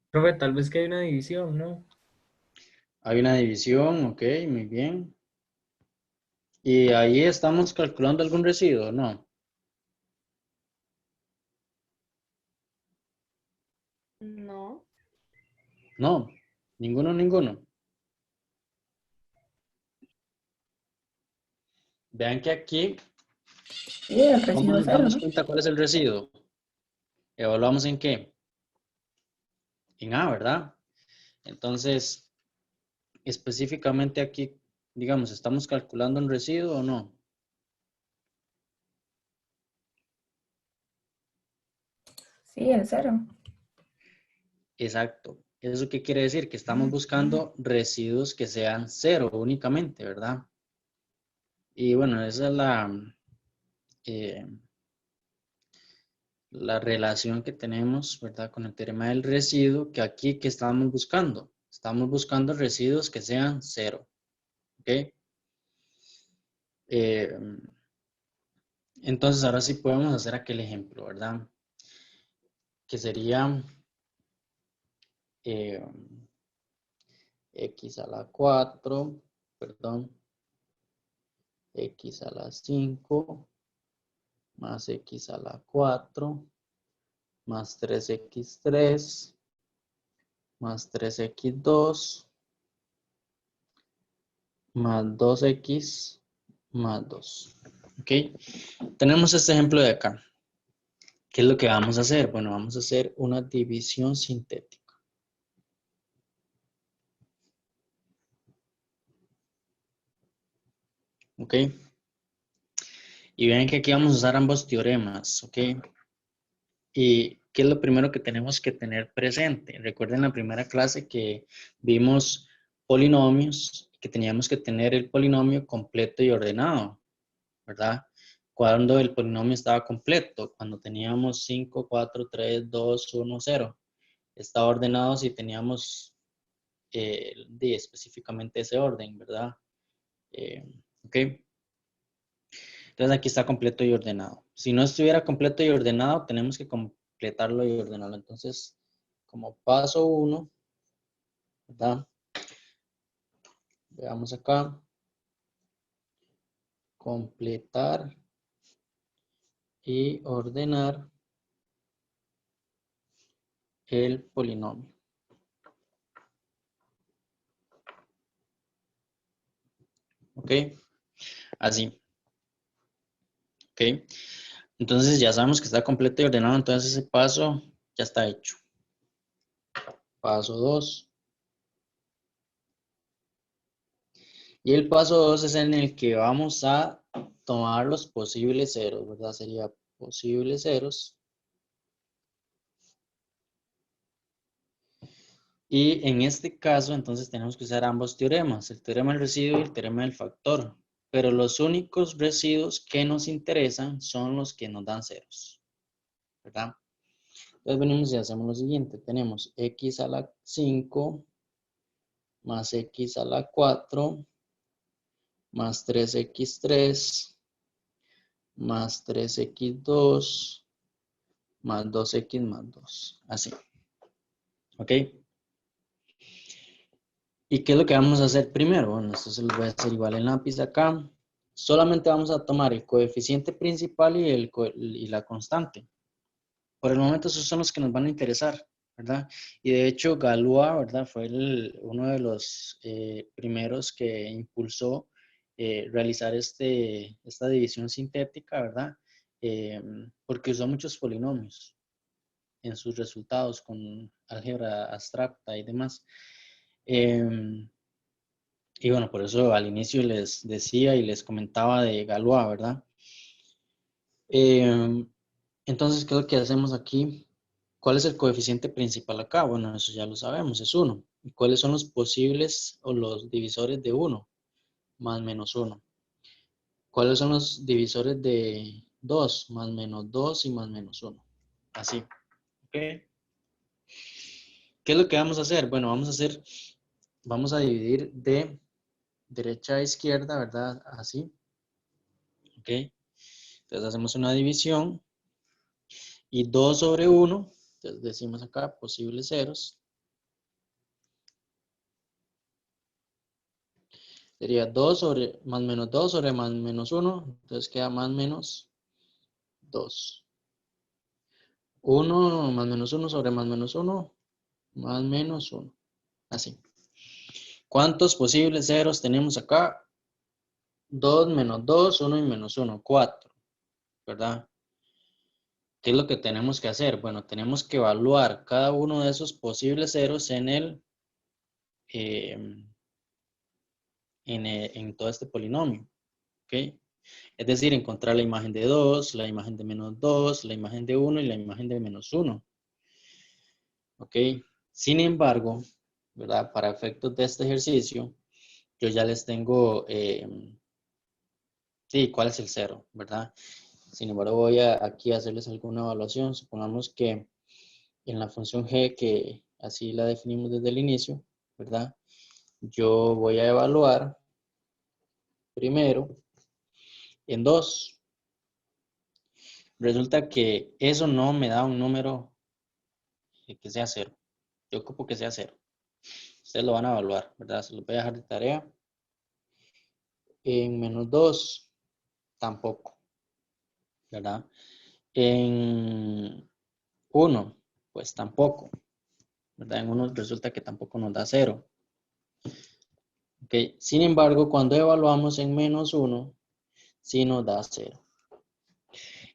Profe, tal vez que hay una división, ¿no? Hay una división, ok, muy bien. Y ahí estamos calculando algún residuo, ¿no? No. No, ninguno. Vean que aquí, Sí, el ¿cómo residuo nos cero, damos ¿no? cuenta cuál es el residuo? ¿Evaluamos en qué? En A, ¿verdad? Entonces, específicamente aquí, digamos, ¿estamos calculando un residuo o no? Sí, el cero. Exacto. ¿Eso qué quiere decir? Que estamos buscando residuos que sean 0 únicamente, ¿verdad? Y bueno, esa es eh, la relación que tenemos, ¿verdad? Con el teorema del residuo, que aquí, ¿qué estamos buscando? Estamos buscando residuos que sean 0, ¿ok? Entonces, ahora sí podemos hacer aquel ejemplo, ¿verdad? Que sería x a la 4, perdón, x a la 5, más x a la 4, más 3x3, más 3x2, más 2x, más 2. ¿Ok? Tenemos este ejemplo de acá. ¿Qué es lo que vamos a hacer? Bueno, vamos a hacer una división sintética. ¿Ok? Y ven que aquí vamos a usar ambos teoremas. ¿Ok? ¿Y qué es lo primero que tenemos que tener presente? Recuerden la primera clase que vimos polinomios, que teníamos que tener el polinomio completo y ordenado, ¿verdad? Cuando el polinomio estaba completo, cuando teníamos 5, 4, 3, 2, 1, 0. Estaba ordenado si teníamos específicamente ese orden, ¿verdad? ¿Ok? Entonces aquí está completo y ordenado. Si no estuviera completo y ordenado, tenemos que completarlo y ordenarlo. Entonces, como paso 1, ¿verdad? Veamos acá. Completar y ordenar el polinomio. ¿Ok? Así. ¿Ok? Entonces ya sabemos que está completo y ordenado, entonces ese paso ya está hecho. Paso 2. Y el paso 2 es en el que vamos a tomar los posibles ceros, ¿verdad? Sería posibles ceros. Y en este caso, entonces tenemos que usar ambos teoremas, el teorema del residuo y el teorema del factor. Pero los únicos residuos que nos interesan son los que nos dan ceros, ¿verdad? Entonces venimos y hacemos lo siguiente. Tenemos x a la 5 más x a la 4 más 3x3 más 3x2 más 2x más 2. Así. ¿Ok? ¿Y qué es lo que vamos a hacer primero? Bueno, esto se lo voy a hacer igual en lápiz acá. Solamente vamos a tomar el coeficiente principal y la constante. Por el momento esos son los que nos van a interesar, ¿verdad? Y de hecho Galois, ¿verdad? Fue uno de los primeros que impulsó realizar esta división sintética, ¿verdad? Porque usó muchos polinomios en sus resultados con álgebra abstracta y demás. Y bueno, por eso al inicio les decía y les comentaba de Galois, ¿verdad? Entonces, ¿qué es lo que hacemos aquí? ¿Cuál es el coeficiente principal acá? Bueno, eso ya lo sabemos, es 1. ¿Y cuáles son los posibles o los divisores de 1? Más menos 1. ¿Cuáles son los divisores de 2? Más menos 2 y más menos 1. Así. ¿Ok? ¿Qué es lo que vamos a hacer? Bueno, vamos a dividir de derecha a izquierda, ¿verdad? Así. ¿Ok? Entonces hacemos una división. Y 2 sobre 1, entonces decimos acá posibles ceros. Sería 2 sobre más menos 2 sobre más menos 1, entonces queda más menos 2. 1 más menos 1 sobre más menos 1, más menos 1. Así. ¿Cuántos posibles ceros tenemos acá? 2 menos 2, 1 y menos 1, 4, ¿verdad? ¿Qué es lo que tenemos que hacer? Bueno, tenemos que evaluar cada uno de esos posibles ceros en todo este polinomio. ¿Ok? Es decir, encontrar la imagen de 2, la imagen de menos 2, la imagen de 1 y la imagen de menos 1. ¿Ok? Sin embargo, ¿verdad? Para efectos de este ejercicio, yo ya les tengo, sí, cuál es el cero, ¿verdad? Sin embargo, voy aquí a hacerles alguna evaluación. Supongamos que en la función g, que así la definimos desde el inicio, ¿verdad? Yo voy a evaluar primero en 2. Resulta que eso no me da un número que sea 0. Yo ocupo que sea 0. Ustedes lo van a evaluar, ¿verdad? Se los voy a dejar de tarea. En menos 2, tampoco, ¿verdad? En 1, pues tampoco, ¿verdad? En 1 resulta que tampoco nos da 0. Okay. Sin embargo, cuando evaluamos en menos 1, sí nos da 0.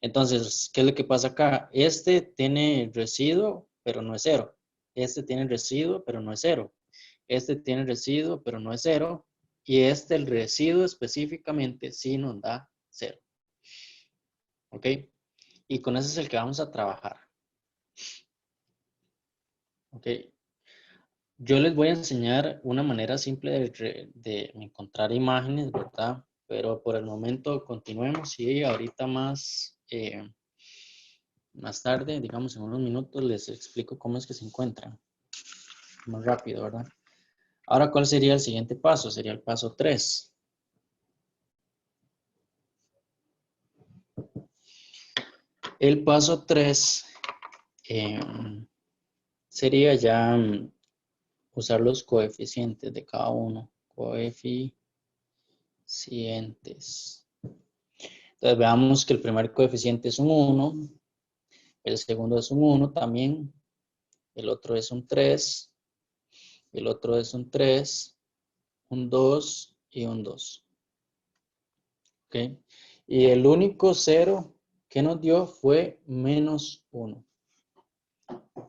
Entonces, ¿qué es lo que pasa acá? Este tiene residuo, pero no es 0. Este tiene residuo, pero no es 0. Este tiene residuo, pero no es 0. Y el residuo específicamente, sí nos da 0. ¿Ok? Y con ese es el que vamos a trabajar. ¿Ok? Yo les voy a enseñar una manera simple de encontrar imágenes, ¿verdad? Pero por el momento continuemos y ahorita más tarde, digamos en unos minutos, les explico cómo es que se encuentran. Más rápido, ¿verdad? Ahora, ¿cuál sería el siguiente paso? Sería el paso 3. El paso 3 sería ya usar los coeficientes de cada uno. Coeficientes. Entonces veamos que el primer coeficiente es un 1, el segundo es un 1 también, el otro es un 3, el otro es un 3, un 2 y un 2. ¿Ok? Y el único 0 que nos dio fue menos 1.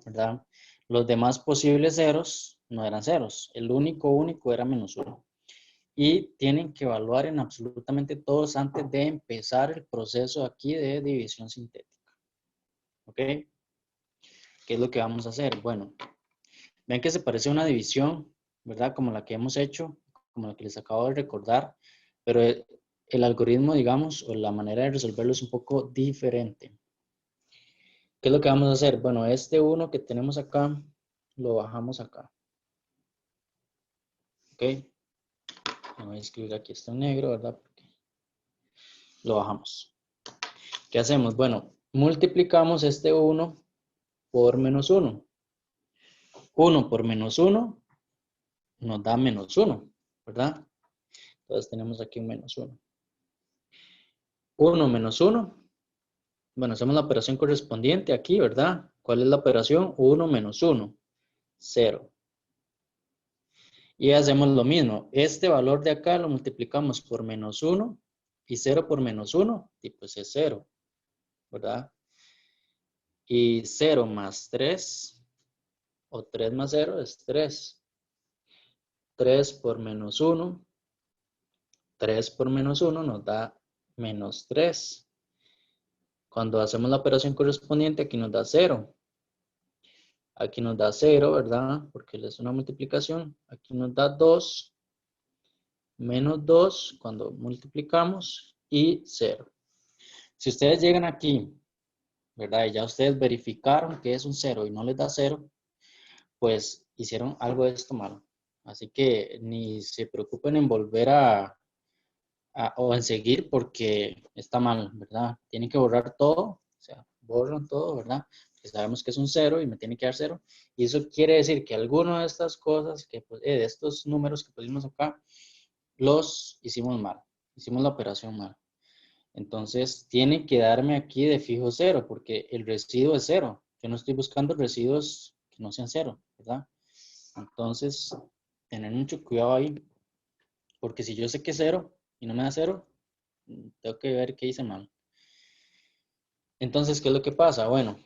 ¿Verdad? Los demás posibles ceros no eran ceros. El único era menos 1. Y tienen que evaluar en absolutamente todos antes de empezar el proceso aquí de división sintética. ¿Ok? ¿Qué es lo que vamos a hacer? Bueno, ven que se parece a una división, ¿verdad? Como la que hemos hecho, como la que les acabo de recordar, pero el algoritmo, digamos, o la manera de resolverlo es un poco diferente. ¿Qué es lo que vamos a hacer? Bueno, este 1 que tenemos acá, lo bajamos acá. ¿Ok? Voy a escribir aquí esto en negro, ¿verdad? Porque lo bajamos. ¿Qué hacemos? Bueno, multiplicamos este 1 por menos 1. 1 por menos 1 nos da menos 1, ¿verdad? Entonces tenemos aquí un menos 1. 1 menos 1. Bueno, hacemos la operación correspondiente aquí, ¿verdad? ¿Cuál es la operación? 1 menos 1. 0. Y hacemos lo mismo. Este valor de acá lo multiplicamos por menos 1 y 0 por menos 1, y pues es 0, ¿verdad? Y 0 más 3, o 3 más 0 es 3. 3 por menos 1, 3 por menos 1 nos da menos 3. Cuando hacemos la operación correspondiente, aquí nos da 0. Aquí nos da 0, ¿verdad? Porque es una multiplicación. Aquí nos da 2, menos 2 cuando multiplicamos y 0. Si ustedes llegan aquí, ¿verdad? Y ya ustedes verificaron que es un 0 y no les da 0, pues hicieron algo de esto malo. Así que ni se preocupen en volver o en seguir porque está mal, ¿verdad? Tienen que borrar todo, o sea, borran todo, ¿verdad? Porque sabemos que es un 0 y me tiene que dar 0. Y eso quiere decir que alguno de estas cosas, de estos números que pusimos acá, los hicimos mal. Hicimos la operación mal. Entonces, tiene que darme aquí de fijo 0, porque el residuo es 0. Yo no estoy buscando residuos que no sean 0, ¿verdad? Entonces, tener mucho cuidado ahí, porque si yo sé que es 0 y no me da 0, tengo que ver qué hice mal. Entonces, ¿qué es lo que pasa? Bueno,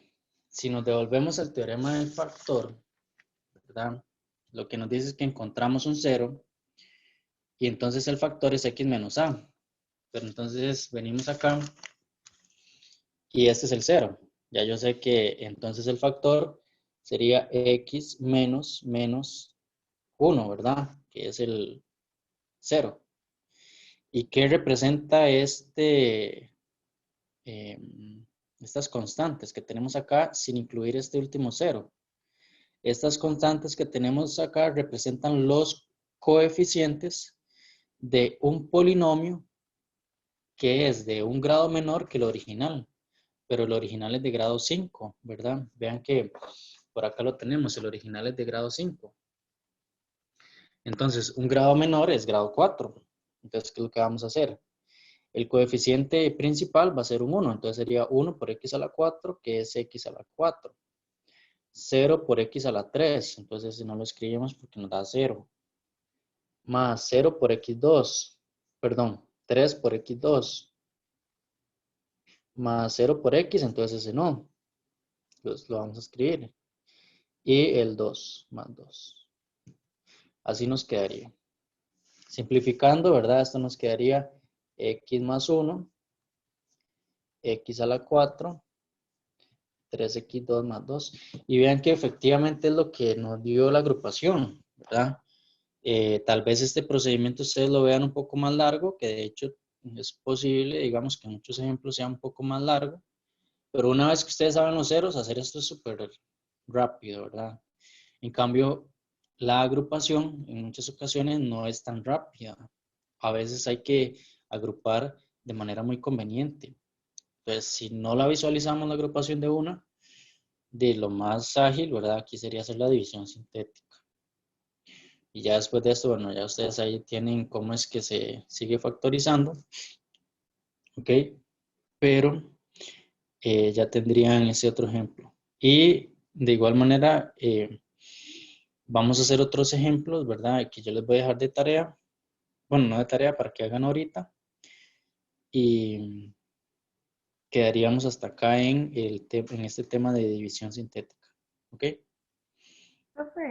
si nos devolvemos al teorema del factor, ¿verdad? Lo que nos dice es que encontramos un 0 y entonces el factor es x menos a. Pero entonces venimos acá y este es el 0. Ya yo sé que entonces el factor sería x menos 1, ¿verdad? Que es el 0. ¿Y qué representa este estas constantes que tenemos acá sin incluir este último cero. Estas constantes que tenemos acá representan los coeficientes de un polinomio que es de un grado menor que el original, pero el original es de grado 5, ¿verdad? Vean que por acá lo tenemos, el original es de grado 5. Entonces, un grado menor es grado 4. Entonces, ¿qué es lo que vamos a hacer? El coeficiente principal va a ser un 1, entonces sería 1 por x a la 4, que es x a la 4. 0 por x a la 3, entonces no lo escribimos porque nos da 0. Más 0 por x2, perdón, 3 por x2. Más 0 por x, entonces ese no. Entonces lo vamos a escribir. Y el 2 más 2. Así nos quedaría. Simplificando, ¿verdad? Esto nos quedaría x más 1, x a la 4, 3x2 más 2. Y vean que efectivamente es lo que nos dio la agrupación, ¿verdad? Tal vez este procedimiento ustedes lo vean un poco más largo, que de hecho es posible, digamos que en muchos ejemplos sea un poco más largo, pero una vez que ustedes saben los ceros, hacer esto es súper rápido, ¿verdad? En cambio, la agrupación en muchas ocasiones no es tan rápida. A veces hay que agrupar de manera muy conveniente. Entonces, si no la visualizamos la agrupación de una, de lo más ágil, ¿verdad? Aquí sería hacer la división sintética. Y ya después de esto, bueno, ya ustedes ahí tienen cómo es que se sigue factorizando. ¿Ok? Pero ya tendrían ese otro ejemplo. Y de igual manera, vamos a hacer otros ejemplos, ¿verdad? Que yo les voy a dejar de tarea. Bueno, no de tarea, para que hagan ahorita. Y quedaríamos hasta acá en este tema de división sintética. ¿Ok? Profe,